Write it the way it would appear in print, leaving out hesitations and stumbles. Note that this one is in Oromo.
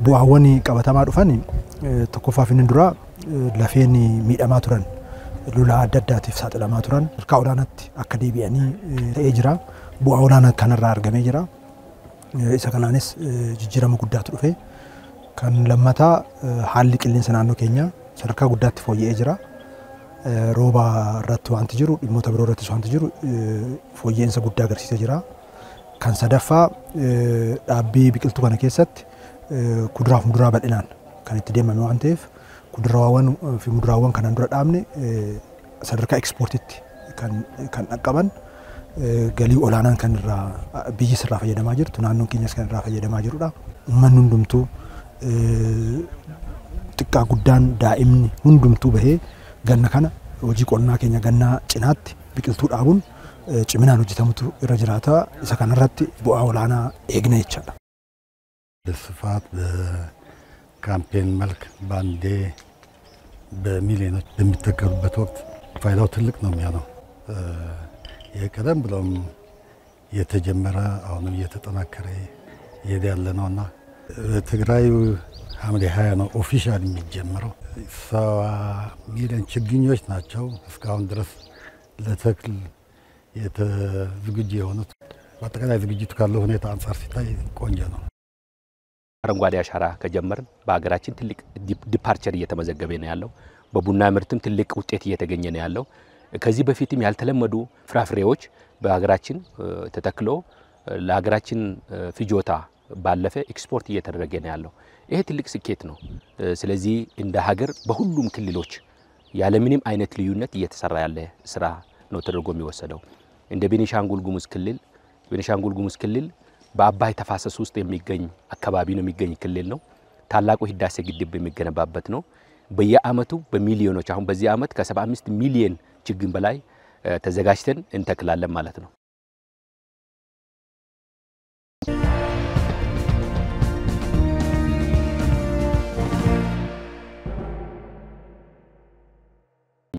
bu'aawwan qabatamaa dhufan tokkoffaa fi dura lafeen miidhamaa turan lula adda addaatiif saaxilamaa turan harka olaanaatti akka deebi'anii ta'ee jira bu'aa olaanaa kanarraa argamee jira isa kanaanis jijjiirama guddaatu dhufe kan lammataa haalli qilleensa naannoo keenya sadarkaa guddaatti fooyya'ee jira rooba irratti wanti jiru dhimmoota biroo irratti wanti jiru fooyya'insa guddaa agarsiisee jira kan sadaffaa dhaabbii biqiltuu kana keessatti kuduraa fi muduraa bal'inaan kan itti deemame waan ta'eef kuduraawwan fi muduraawwan kanan dura dhaabne sadarkaa ekspoortiitti kan dhaqqaban galii olaanaan kan irraa biyyi sirraa fayyadamaa jirtu naannoon keenyas kan irraa fayyadamaa jirudha uummanni hundumtuu xiqqaa guddaan daa'imni hundumtuu bahee ganna kana hojii qonnaa keenya gannaa cinaatti biqiltuu dhaabuun ciminaan hojjetamutu irra jiraata isa kanarratti bu'aa olaanaa eegna jechaadha. በስፋት በካምፔን መልክ ባንዴ በሚሊዮኖች በሚተከሉበት ወቅት ፋይዳው ትልቅ ነው የሚሆነው የቀደም ብሎም የተጀመረ አሁንም እየተጠናከረ ይሄዳል ነውና ትግራይ ሐምሌ 20 ነው ኦፊሻሊ የሚጀምረው 70 ሚሊዮን ችግኞች ናቸው እስካሁን ድረስ ለተክል የተዝግጁ የሆኑት በአጠቃላይ ዝግጅቱ ካለው ሁኔታ አንፃር ሲታይ ቆንጆ ነው አረንጓዴ አሻራ ከጀመርን በአገራችን ትልቅ ዲፓርቸር እየተመዘገበ ነው ያለው በቡና ምርትም ትልቅ ውጤት እየተገኘ ነው ያለው ከዚህ በፊትም ያልተለመዱ ፍራፍሬዎች በአገራችን ተተክሎ ለአገራችን ፍጆታ ባለፈ ኤክስፖርት እየተደረገ ነው ያለው ይሄ ትልቅ ስኬት ነው ስለዚህ እንደ ሀገር በሁሉም ክልሎች ያለ ምንም አይነት ልዩነት እየተሰራ ያለ ስራ ነው ተደርጎ የሚወሰደው እንደ ቤኒሻንጉል ጉሙዝ ክልል በአባይ ተፋሰስ ውስጥ የሚገኝ አካባቢ ነው የሚገኝ ክልል ነው ታላቁ ህዳሴ ግድብ የሚገነባበት ነው በየአመቱ በሚሊዮኖች አሁን በዚህ አመት ከ75 ሚሊዮን ችግኝ በላይ ተዘጋጅተን እንተክላለን ማለት ነው